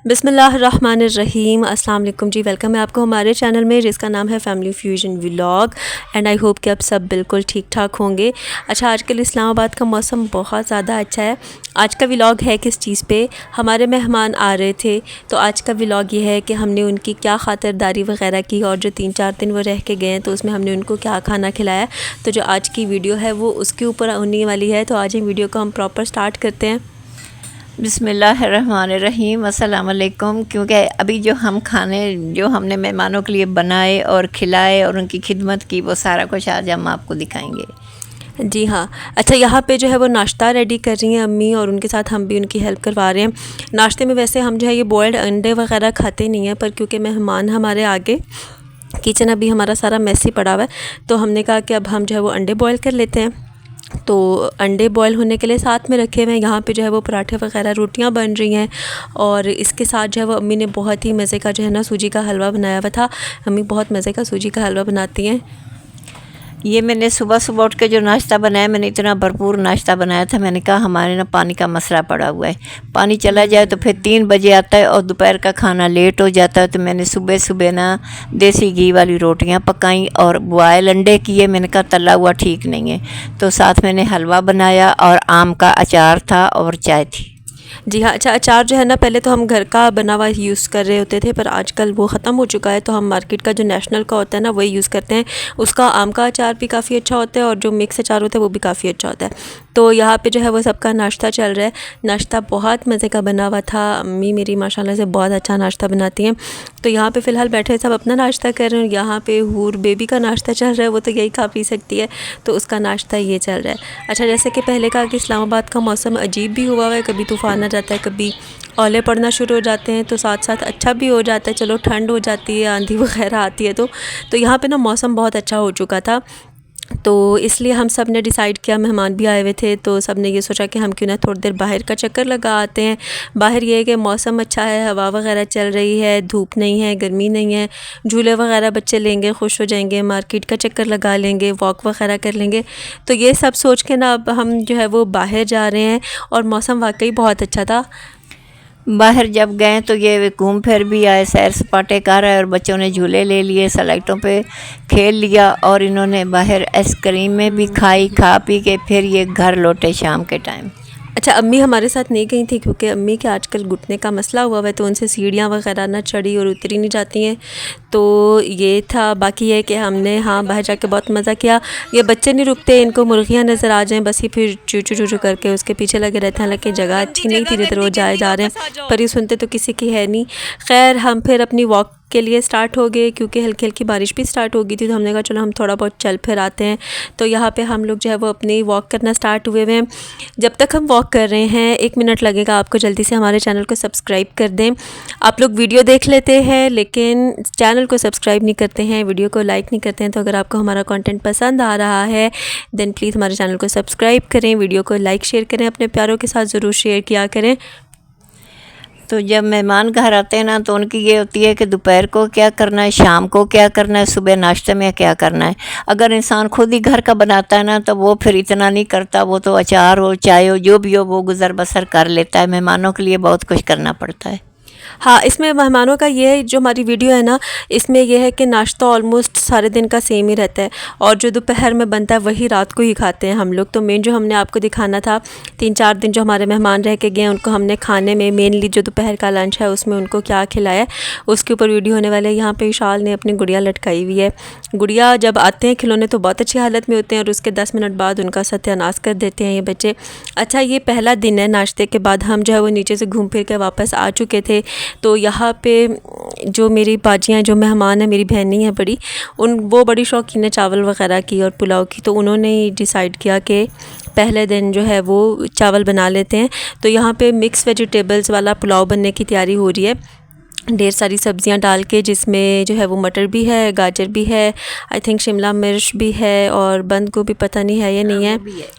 बिस्मिल्लाहिर्रहमानिर्रहीम। अस्सलाम वालेकुम जी। वेलकम है आपको हमारे चैनल में जिसका नाम है family fusion vlog. And I hope कि आप सब बिल्कुल ठीक ठाक होंगे। अच्छा, आजकल इस्लामाबाद का मौसम बहुत ज़्यादा अच्छा है। आज का व्लॉग है किस चीज़ पे, हमारे मेहमान आ रहे थे तो आज का व्लॉग ये है कि हमने उनकी क्या ख़ातिरदारी वगैरह की और जो 3-4 दिन वो रह के गए हैं तो उसमें हमने उनको क्या खाना खिलाया। तो जो आज की वीडियो है वो उसके ऊपर होने वाली है। तो आज इन वीडियो को हम प्रॉपर स्टार्ट करते हैं। बिस्मिल्लाहिर्रहमानिर्रहीम, अस्सलाम वालेकुम। क्योंकि अभी जो हम खाने जो हमने मेहमानों के लिए बनाए और खिलाए और उनकी खिदमत की, वो सारा कुछ आज हम आपको दिखाएंगे। जी हाँ। अच्छा, यहाँ पे जो है वो नाश्ता रेडी कर रही हैं अम्मी और उनके साथ हम भी उनकी हेल्प करवा रहे हैं। नाश्ते में वैसे हम जो है ये बॉयल्ड अंडे वगैरह खाते नहीं हैं, पर क्योंकि मेहमान हमारे आगे, किचन अभी हमारा सारा मैसी पड़ा हुआ है, तो हमने कहा कि अब हम जो है वो अंडे बॉयल कर लेते हैं। तो अंडे बॉयल होने के लिए साथ में रखे हुए हैं। यहाँ पे जो है वो पराठे वगैरह रोटियाँ बन रही हैं और इसके साथ जो है वो अम्मी ने बहुत ही मज़े का जो है ना सूजी का हलवा बनाया हुआ था। अम्मी बहुत मज़े का सूजी का हलवा बनाती हैं। ये मैंने सुबह सुबह उठ के जो नाश्ता बनाया, मैंने इतना भरपूर नाश्ता बनाया था। मैंने कहा हमारे ना पानी का मसला पड़ा हुआ है, पानी चला जाए तो फिर 3 बजे आता है और दोपहर का खाना लेट हो जाता है। तो मैंने सुबह सुबह ना देसी घी वाली रोटियां पकाई और बॉयल अंडे किए। मैंने कहा तला हुआ ठीक नहीं है, तो साथ मैंने हलवा बनाया और आम का अचार था और चाय थी। जी हाँ। अच्छा, अचार जो है ना पहले तो हम घर का बना हुआ यूज़ कर रहे होते थे, पर आजकल वो ख़त्म हो चुका है, तो हम मार्केट का जो नेशनल का होता है ना वही यूज़ करते हैं। उसका आम का अचार भी काफ़ी अच्छा होता है और जो मिक्स अचार होता है वो भी काफ़ी अच्छा होता है। तो यहाँ पे जो है वो सबका नाश्ता चल रहा है। नाश्ता बहुत मज़े का बना हुआ था। अम्मी मेरी माशाल्लाह से बहुत अच्छा नाश्ता बनाती हैं। तो यहाँ पे फ़िलहाल बैठे सब अपना नाश्ता कर रहे हैं। यहाँ पे हूर बेबी का नाश्ता चल रहा है, वो तो यही खा पी सकती है, तो उसका नाश्ता ये चल रहा है। अच्छा, जैसे कि पहले कहा कि इस्लामाबाद का मौसम अजीब भी हुआ है, कभी तूफ़ान आ जाता है, कभी ओले पड़ना शुरू हो जाते हैं, तो साथ साथ अच्छा भी हो जाता है। चलो ठंड हो जाती है, आंधी वगैरह आती है, तो यहाँ पे ना मौसम बहुत अच्छा हो चुका था। तो इसलिए हम सब ने डिसाइड किया, मेहमान भी आए हुए थे, तो सब ने ये सोचा कि हम क्यों ना थोड़ी देर बाहर का चक्कर लगा आते हैं। बाहर ये है कि मौसम अच्छा है, हवा वगैरह चल रही है, धूप नहीं है, गर्मी नहीं है, झूले वगैरह बच्चे लेंगे, खुश हो जाएंगे, मार्केट का चक्कर लगा लेंगे, वॉक वगैरह कर लेंगे। तो ये सब सोच के ना अब हम जो है वो बाहर जा रहे हैं और मौसम वाकई बहुत अच्छा था। बाहर जब गए तो ये घूम फिर भी आए, सैर सपाटे कर आए और बच्चों ने झूले ले लिए, स्लाइडों पे खेल लिया और इन्होंने बाहर आइसक्रीम में भी खाई। खा पी के फिर ये घर लौटे शाम के टाइम। अच्छा, अम्मी हमारे साथ नहीं गई थी क्योंकि अम्मी के आजकल घुटने का मसला हुआ है, तो उनसे सीढ़ियाँ वगैरह ना चढ़ी और उतरी नहीं जाती हैं, तो ये था। बाकी ये कि हमने हाँ बाहर जाके बहुत मज़ा किया। ये बच्चे नहीं रुकते, इनको मुर्गियाँ नज़र आ जाएं बस ही फिर चूचू चूचू करके उसके पीछे लगे रहते हैं। हालांकि जगह अच्छी नहीं थी जिधर वो जाए जा रहे हैं, पर ये सुनते तो किसी की है नहीं। खैर, हम फिर अपनी वॉक के लिए स्टार्ट हो गए क्योंकि हल्की हल्की बारिश भी स्टार्ट हो गई थी, तो हमने कहा चलो हम थोड़ा बहुत चल फिर आते हैं। तो यहाँ पे हम लोग जो है वो अपनी वॉक करना स्टार्ट हुए हुए हैं। जब तक हम वॉक कर रहे हैं 1 मिनट लगेगा आपको, जल्दी से हमारे चैनल को सब्सक्राइब कर दें। आप लोग वीडियो देख लेते हैं लेकिन चैनल को सब्सक्राइब नहीं करते हैं, वीडियो को लाइक नहीं करते हैं। तो अगर आपको हमारा कंटेंट पसंद आ रहा है देन प्लीज़ हमारे चैनल को सब्सक्राइब करें, वीडियो को लाइक शेयर करें, अपने प्यारों के साथ ज़रूर शेयर किया करें। तो जब मेहमान घर आते हैं ना तो उनकी ये होती है कि दोपहर को क्या करना है, शाम को क्या करना है, सुबह नाश्ते में क्या करना है। अगर इंसान खुद ही घर का बनाता है ना तो वो फिर इतना नहीं करता, वो तो अचार हो चाय हो जो भी हो वो गुज़र बसर कर लेता है। मेहमानों के लिए बहुत कुछ करना पड़ता है। हाँ, इसमें मेहमानों का ये है, जो हमारी वीडियो है ना इसमें यह है कि नाश्ता ऑलमोस्ट सारे दिन का सेम ही रहता है और जो दोपहर में बनता है वही रात को ही खाते हैं हम लोग। तो मेन जो हमने आपको दिखाना था, 3-4 दिन जो हमारे मेहमान रह के गए उनको हमने खाने में मेनली जो दोपहर का लंच है उसमें उनको क्या खिलाया उसके ऊपर वीडियो होने वाले। यहाँ पे विशाल ने अपनी गुड़िया लटकाई हुई है। गुड़िया जब आते हैं खिलौने तो बहुत अच्छी हालत में होते हैं और उसके 10 मिनट बाद उनका सत्यानाश कर देते हैं ये बच्चे। अच्छा, ये पहला दिन है। नाश्ते के बाद हम जो है वो नीचे से घूम फिर के वापस आ चुके थे। तो यहाँ पे जो मेरी बाजियाँ जो मेहमान है, मेरी बहनी है बड़ी, वो बड़ी शौकीन है चावल वगैरह की और पुलाव की, तो उन्होंने ही डिसाइड किया कि पहले दिन जो है वो चावल बना लेते हैं। तो यहाँ पे मिक्स वेजिटेबल्स वाला पुलाव बनने की तैयारी हो रही है, ढेर सारी सब्जियां डाल के, जिसमें जो है वो मटर भी है, गाजर भी है, आई थिंक शिमला मिर्च भी है और बंद गोभी पता नहीं है या नहीं है,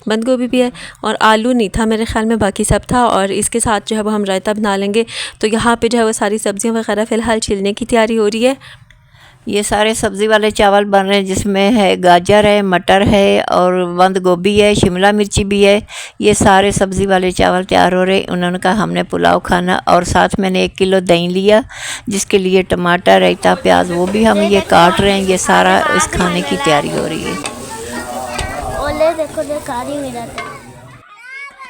बंद गोभी भी है और आलू नहीं था मेरे ख्याल में, बाकी सब था। और इसके साथ जो है वो हम रायता बना लेंगे। तो यहाँ पे जो है वो सारी सब्जियां वगैरह फ़िलहाल छिलने की तैयारी हो रही है। ये सारे सब्ज़ी वाले चावल बन रहे हैं, जिसमें है गाजर है, मटर है और बंद गोभी है, शिमला मिर्ची भी है। ये सारे सब्ज़ी वाले चावल तैयार हो रहे। उन्होंने कहा हमने पुलाव खाना, और साथ मैंने 1 किलो दही लिया, जिसके लिए टमाटर, रायता, प्याज वो भी हम ये काट रहे हैं। ये सारा इस खाने की तैयारी हो रही है।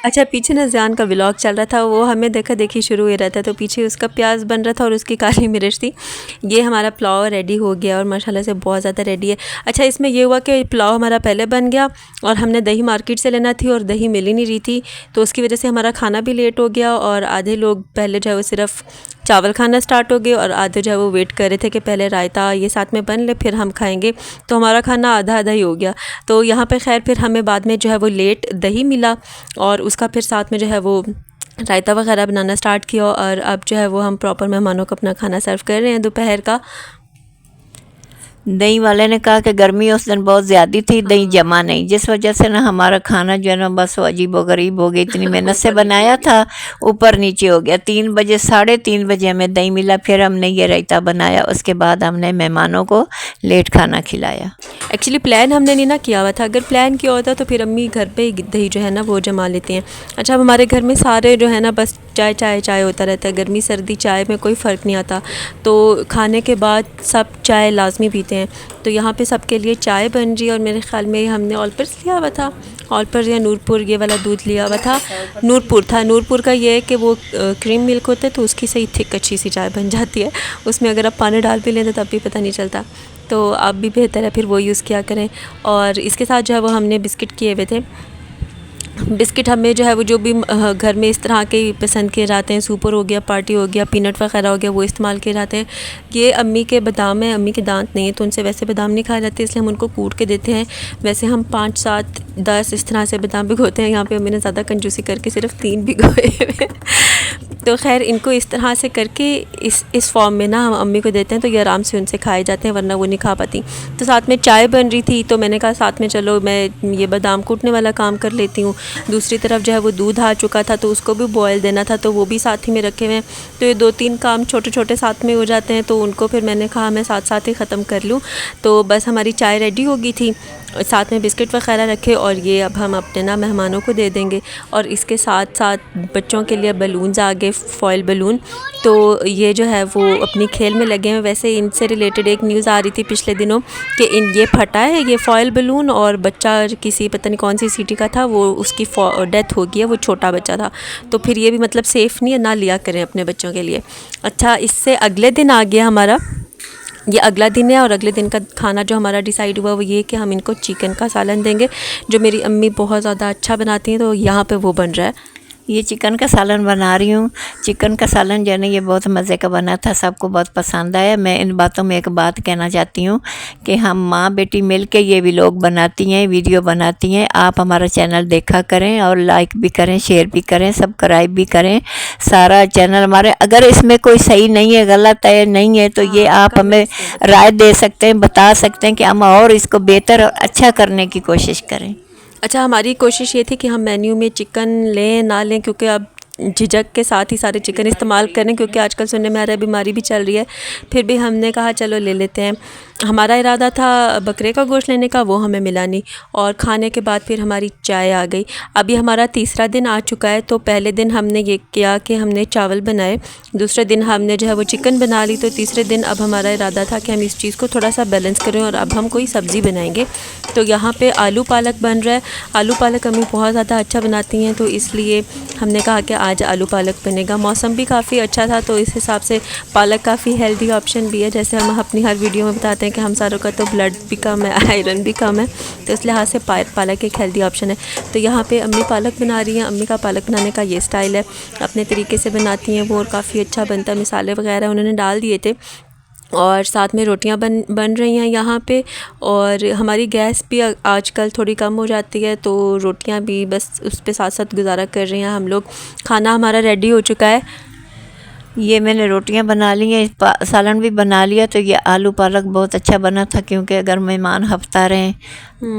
अच्छा, पीछे ना ज़ियान का व्लॉग चल रहा था, वो हमें देखा देखी शुरू हो रहा था, तो पीछे उसका प्याज बन रहा था और उसकी काली मिर्च थी। ये हमारा पुलाव रेडी हो गया और माशाल्लाह से बहुत ज़्यादा रेडी है। अच्छा, इसमें ये हुआ कि पुलाव हमारा पहले बन गया और हमने दही मार्केट से लेना थी और दही मिल ही नहीं रही थी, तो उसकी वजह से हमारा खाना भी लेट हो गया। और आधे लोग पहले जो है वो सिर्फ़ चावल खाना स्टार्ट हो गए और आधे जो है वो वेट कर रहे थे कि पहले रायता ये साथ में बन ले फिर हम खाएंगे, तो हमारा खाना आधा आधा ही हो गया। तो यहाँ पे खैर फिर हमें बाद में जो है वो लेट दही मिला और उसका फिर साथ में जो है वो रायता वगैरह बनाना स्टार्ट किया। और अब जो है वो हम प्रॉपर मेहमानों को अपना खाना सर्व कर रहे हैं दोपहर का। दही वाले ने कहा कि गर्मी उस दिन बहुत ज़्यादा थी, दही जमा नहीं, जिस वजह से ना हमारा खाना जो है ना बस अजीब व गरीब हो गया। इतनी मेहनत से बनाया था, ऊपर नीचे हो गया। 3 बजे 3:30 बजे हमें दही मिला, फिर हमने ये रायता बनाया, उसके बाद हमने मेहमानों को लेट खाना खिलाया। एक्चुअली प्लान हमने नहीं ना किया हुआ था, अगर प्लान किया होता तो फिर अम्मी घर पे ही दही जो है ना वो जमा लेती हैं। अच्छा, अब हमारे घर में सारे जो है ना बस चाय चाय चाय होता रहता है, गर्मी सर्दी चाय में कोई फ़र्क नहीं आता, तो खाने के बाद सब चाय लाजमी पीते हैं। तो यहाँ पे सबके लिए चाय बन रही है और मेरे ख़्याल में हमने ऑलपर्स लिया हुआ था, ऑलपर्स या नूरपुर ये वाला दूध लिया हुआ था। नूरपुर था। नूरपुर का ये है कि वो क्रीम मिल्क होता है तो उसकी सही थिक अच्छी सी चाय बन जाती है, उसमें अगर आप पानी डाल भी लें तो तब भी पता नहीं चलता, तो आप भी बेहतर है फिर वो यूज़ किया करें। और इसके साथ जो है वो हमने बिस्किट किए हुए थे। बिस्किट हमें जो है वो जो भी घर में इस तरह के पसंद किए जाते हैं, सुपर हो गया, पार्टी हो गया, पीनट वगैरह हो गया, वो इस्तेमाल किए जाते हैं। ये अम्मी के बादाम है, अम्मी के दांत नहीं है तो उनसे वैसे बादाम नहीं खाए जाते, इसलिए हम उनको कूट के देते हैं। वैसे हम 5, 7, 10 इस तरह से बादाम भिगोते हैं, यहाँ पे अम्मी ने ज़्यादा कंजूसी करके सिर्फ 3 भिगोए हुए। तो खैर इनको इस तरह से करके इस फॉर्म में ना हम अम्मी को देते हैं, तो ये आराम से उनसे खाए जाते हैं, वरना वो नहीं खा पाती। तो साथ में चाय बन रही थी, तो मैंने कहा साथ में चलो मैं ये बादाम कूटने वाला काम कर लेती हूँ। दूसरी तरफ जो है वो दूध आ चुका था तो उसको भी बॉयल देना था, तो वो भी साथ ही में रखे हुए हैं। तो ये 2-3 काम छोटे छोटे साथ में हो जाते हैं, तो उनको फिर मैंने कहा मैं साथ साथ ही ख़त्म कर लूँ। तो बस हमारी चाय रेडी हो गई थी, साथ में बिस्किट वगैरह रखे, और ये अब हम अपने ना मेहमानों को दे देंगे। और इसके साथ साथ बच्चों के लिए बलून्स आ गए, फॉयल बलून, तो ये जो है वो अपनी खेल में लगे हैं। वैसे इनसे रिलेटेड एक न्यूज़ आ रही थी पिछले दिनों कि ये फटा है ये फॉयल बलून, और बच्चा किसी पता नहीं कौन सी सिटी का था, वो उसकी डेथ हो गई है, वो छोटा बच्चा था। तो फिर ये भी मतलब सेफ़ नहीं है, ना लिया करें अपने बच्चों के लिए। अच्छा, इससे अगले दिन आ गया हमारा, ये अगला दिन है, और अगले दिन का खाना जो हमारा डिसाइड हुआ वो ये कि हम इनको चिकन का सालन देंगे, जो मेरी अम्मी बहुत ज़्यादा अच्छा बनाती हैं, तो यहाँ पे वो बन रहा है। ये चिकन का सालन बना रही हूँ। चिकन का सालन जो है ना ये बहुत मज़े का बना था, सबको बहुत पसंद आया। मैं इन बातों में एक बात कहना चाहती हूँ कि हम माँ बेटी मिल के ये व्लॉग बनाती हैं, वीडियो बनाती हैं। आप हमारा चैनल देखा करें और लाइक भी करें, शेयर भी करें, सब्सक्राइब भी करें। सारा चैनल हमारे, अगर इसमें कोई सही नहीं है, गलत है, नहीं है, तो ये आप हमें राय दे सकते हैं, बता सकते हैं कि हम और इसको बेहतर और अच्छा करने की कोशिश करें। अच्छा, हमारी कोशिश ये थी कि हम मेन्यू में चिकन लें ना लें, क्योंकि अब झिझक के साथ ही सारे चिकन इस्तेमाल करें, क्योंकि आजकल सुनने में आ रहा है बीमारी भी चल रही है। फिर भी हमने कहा चलो ले लेते हैं। हमारा इरादा था बकरे का गोश्त लेने का, वो हमें मिला नहीं, और खाने के बाद फिर हमारी चाय आ गई। अभी हमारा तीसरा दिन आ चुका है। तो पहले दिन हमने ये किया कि हमने चावल बनाए, दूसरे दिन हमने जो है वो चिकन बना ली, तो तीसरे दिन अब हमारा इरादा था कि हम इस चीज़ को थोड़ा सा बैलेंस करें और अब हम कोई सब्ज़ी बनाएंगे। तो यहाँ पे आलू पालक बन रहा है। आलू पालक अम्मी बहुत ज़्यादा अच्छा बनाती हैं, तो इसलिए हमने कहा कि आज आलू पालक बनेगा। मौसम भी काफ़ी अच्छा था, तो इस हिसाब से पालक काफ़ी हेल्दी ऑप्शन भी है। जैसे हम अपनी हर वीडियो में बताते हैं कि हम सारों का तो ब्लड भी कम है, आयरन भी कम है, तो इस लिहाज से पालक एक हेल्दी ऑप्शन है। तो यहाँ पे अम्मी पालक बना रही हैं। अम्मी का पालक बनाने का ये स्टाइल है, अपने तरीके से बनाती हैं वो, और काफ़ी अच्छा बनता है। मसाले वगैरह उन्होंने डाल दिए थे, और साथ में रोटियां बन रही हैं यहाँ पे। और हमारी गैस भी आजकल थोड़ी कम हो जाती है, तो रोटियां भी बस उस पे साथ साथ गुजारा कर रही हैं हम लोग। खाना हमारा रेडी हो चुका है। ये मैंने रोटियां बना ली हैं, सालन भी बना लिया। तो ये आलू पालक बहुत अच्छा बना था, क्योंकि अगर मेहमान हफ्ता रहें,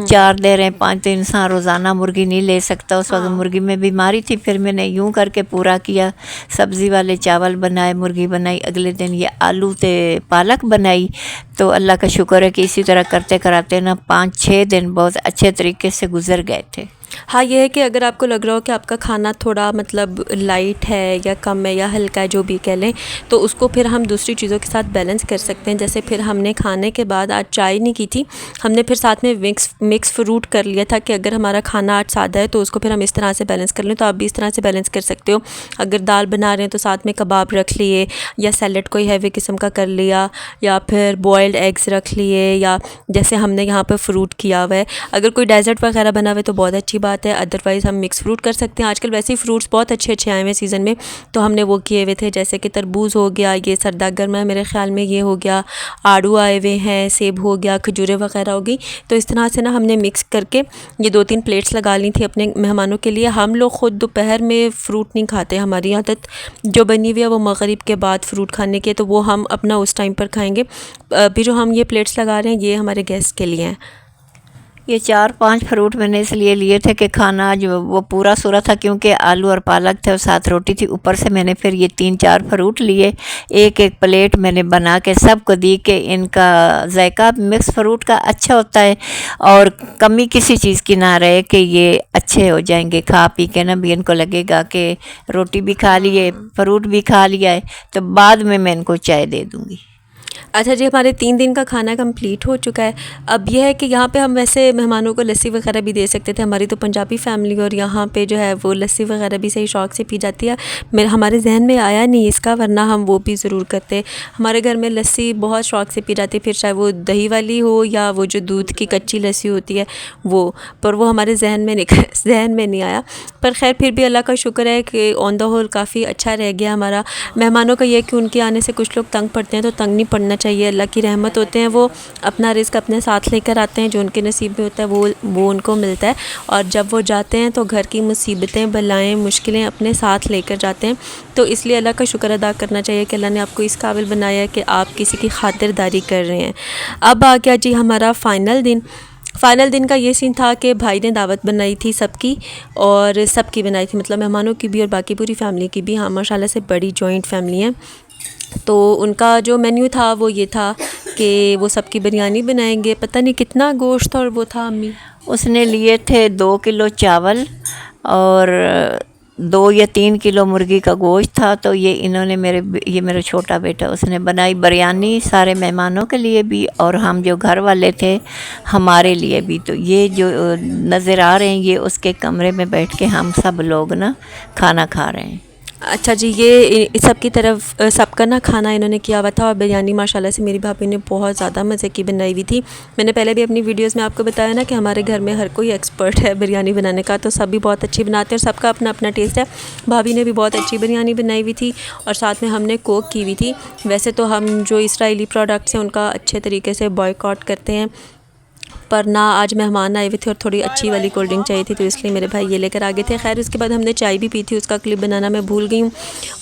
4 दे रहे हैं, 5 तो इंसान रोज़ाना मुर्गी नहीं ले सकता। उस वक्त मुर्गी में बीमारी थी, फिर मैंने यूं करके पूरा किया। सब्ज़ी वाले चावल बनाए, मुर्गी बनाई, अगले दिन ये आलू ते पालक बनाई। तो अल्लाह का शुक्र है कि इसी तरह करते कराते ना 5-6 दिन बहुत अच्छे तरीके से गुजर गए थे। हाँ, ये है कि अगर आपको लग रहा हो कि आपका खाना थोड़ा मतलब लाइट है या कम है या हल्का है, जो भी कह लें, तो उसको फिर हम दूसरी चीज़ों के साथ बैलेंस कर सकते हैं। जैसे फिर हमने खाने के बाद आज चाय नहीं की थी, हमने फिर साथ में मिक्स फ्रूट कर लिया था कि अगर हमारा खाना आज सादा है तो उसको फिर हम इस तरह से बैलेंस कर लें। तो आप भी इस तरह से बैलेंस कर सकते हो। अगर दाल बना रहे हैं तो साथ में कबाब रख लिए, या सैलड कोई हैवी किस्म का कर लिया, या फिर बॉयल्ड एग्स रख लिए, या जैसे हमने यहाँ पर फ्रूट किया हुआ है। अगर कोई डेजर्ट वगैरह बना हुआ है तो बहुत अच्छी बात है, अदरवाइज़ हम मिक्स फ्रूट कर सकते हैं। आजकल वैसे ही फ्रूट्स बहुत अच्छे अच्छे आए हुए हैं सीज़न में, तो हमने वो किए हुए थे। जैसे कि तरबूज हो गया, ये सर्दा गर्मा है मेरे ख़्याल में, ये हो गया, आड़ू आए हुए हैं, सेब हो गया, खजूरें वगैरह हो गई। तो इस तरह से ना हमने मिक्स करके ये 2-3 प्लेट्स लगा ली थी अपने मेहमानों के लिए। हम लोग ख़ुद दोपहर में फ़्रूट नहीं खाते, हमारी आदत जो बनी हुई है वो मगरिब के बाद फ़्रूट खाने की है, तो वो हम अपना उस टाइम पर खाएँगे। अभी जो हम ये प्लेट्स लगा रहे हैं ये हमारे गेस्ट के लिए हैं। ये 4-5 फ्रूट मैंने इसलिए लिए थे कि खाना जो वो पूरा सूरा था, क्योंकि आलू और पालक थे और साथ रोटी थी। ऊपर से मैंने फिर ये 3-4 फ्रूट लिए, एक प्लेट मैंने बना के सबको दी कि इनका जायका मिक्स फ्रूट का अच्छा होता है और कमी किसी चीज़ की ना रहे, कि ये अच्छे हो जाएंगे खा पी के ना। भी इनको लगेगा कि रोटी भी खा लिए, फ्रूट भी खा लिया है, तो बाद में मैं इनको चाय दे दूँगी। अच्छा जी, हमारे 3 दिन का खाना कंप्लीट हो चुका है। अब यह है कि यहाँ पे हम वैसे मेहमानों को लस्सी वगैरह भी दे सकते थे। हमारी तो पंजाबी फैमिली और यहाँ पे जो है वो लस्सी वगैरह भी सही शौक़ से पी जाती है। हमारे जहन में आया नहीं इसका, वरना हम वो भी ज़रूर करते। हमारे घर में लस्सी बहुत शौक़ से पी जाती है, फिर चाहे वो दही वाली हो या वो जो दूध की कच्ची लस्सी होती है वो, पर वो हमारे जहन में नहीं आया। पर खैर फिर भी अल्लाह का शुक्र है कि ऑन द होल काफ़ी अच्छा रह गया हमारा। मेहमानों का ये कि उनके आने से कुछ लोग तंग पड़ते हैं, तो तंग नहीं पड़ना चाहिए। अल्लाह की रहमत होते हैं, वो अपना रिज़्क अपने साथ लेकर आते हैं। जो उनके नसीब में होता है वो उनको मिलता है, और जब वो जाते हैं तो घर की मुसीबतें, बलाएं, मुश्किलें अपने साथ लेकर जाते हैं। तो इसलिए अल्लाह का शुक्र अदा करना चाहिए कि अल्लाह ने आपको इस काबिल बनाया है कि आप किसी की खातिरदारी कर रहे हैं। अब आ गया जी हमारा फ़ाइनल दिन का ये सीन था कि भाई ने दावत बनाई थी सबकी, और सबकी बनाई थी, मतलब मेहमानों की भी और बाकी पूरी फैमिली की भी। हाँ, माशाल्लाह से बड़ी जॉइंट फैमिली है। तो उनका जो मेन्यू था वो ये था कि वो सबकी बिरयानी बनाएंगे। पता नहीं कितना गोश्त और वो था अम्मी, उसने लिए थे 2 किलो चावल और 2 या 3 किलो मुर्गी का गोश्त था। तो ये इन्होंने ये मेरा छोटा बेटा उसने बनाई बिरयानी सारे मेहमानों के लिए भी, और हम जो घर वाले थे हमारे लिए भी। तो ये जो नज़र आ रहे हैं ये उसके कमरे में बैठ के हम सब लोग ना खाना खा रहे हैं। अच्छा जी, ये सबकी तरफ सबका ना खाना इन्होंने किया हुआ था। और बिरयानी माशाल्लाह से मेरी भाभी ने बहुत ज़्यादा मज़े की बनाई हुई थी। मैंने पहले भी अपनी वीडियोस में आपको बताया ना कि हमारे घर में हर कोई एक्सपर्ट है बिरयानी बनाने का, तो सभी बहुत अच्छी बनाते हैं और सबका अपना अपना टेस्ट है। भाभी ने भी बहुत अच्छी बिरयानी बनाई हुई थी और साथ में हमने कोक की हुई थी। वैसे तो हम जो इसराइली प्रोडक्ट्स हैं उनका अच्छे तरीके से बॉयकॉट करते हैं, पर ना आज मेहमान आए हुए थे और थोड़ी अच्छी वाली कोल्ड ड्रिंक चाहिए थी, तो इसलिए मेरे भाई ये लेकर आ गए थे। खैर उसके बाद हमने चाय भी पी थी, उसका क्लिप बनाना मैं भूल गई हूँ।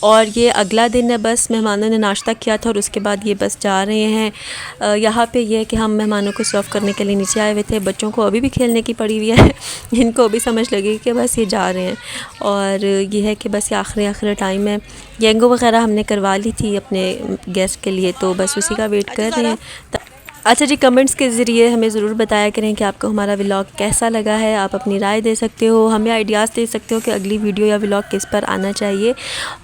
और ये अगला दिन है, बस मेहमानों ने नाश्ता किया था और उसके बाद ये बस जा रहे हैं। यहाँ पे ये है कि हम मेहमानों को सर्व करने के लिए नीचे आए हुए थे। बच्चों को अभी भी खेलने की पड़ी हुई है इनको अभी समझ लगी कि बस ये जा रहे हैं। और ये है कि बस ये आखिरी टाइम है। येंगो वगैरह हमने करवा ली थी अपने गेस्ट के लिए, तो बस उसी का वेट कर रहे हैं। अच्छा जी, कमेंट्स के ज़रिए हमें ज़रूर बताया करें कि आपको हमारा व्लॉग कैसा लगा है। आप अपनी राय दे सकते हो, हमें आइडियाज़ दे सकते हो कि अगली वीडियो या व्लॉग किस पर आना चाहिए,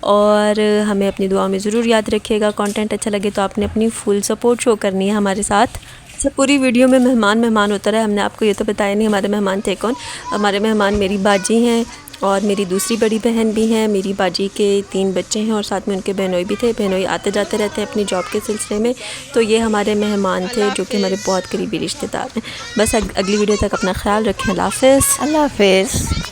और हमें अपनी दुआ में ज़रूर याद रखिएगा। कंटेंट अच्छा लगे तो आपने अपनी फुल सपोर्ट शो करनी है हमारे साथ। अच्छा, पूरी वीडियो में मेहमान होता रहा, हमने आपको ये तो बताया नहीं हमारे मेहमान थे कौन। हमारे मेहमान मेरी बाजी हैं और मेरी दूसरी बड़ी बहन भी हैं। मेरी बाजी के 3 बच्चे हैं और साथ में उनके बहनोई भी थे। बहनोई आते जाते रहते हैं अपनी जॉब के सिलसिले में। तो ये हमारे मेहमान थे जो कि हमारे बहुत करीबी रिश्तेदार हैं। बस अगली वीडियो तक अपना ख्याल रखें। अल्लाह हाफ़िज़। अल्लाह हाफ़िज़।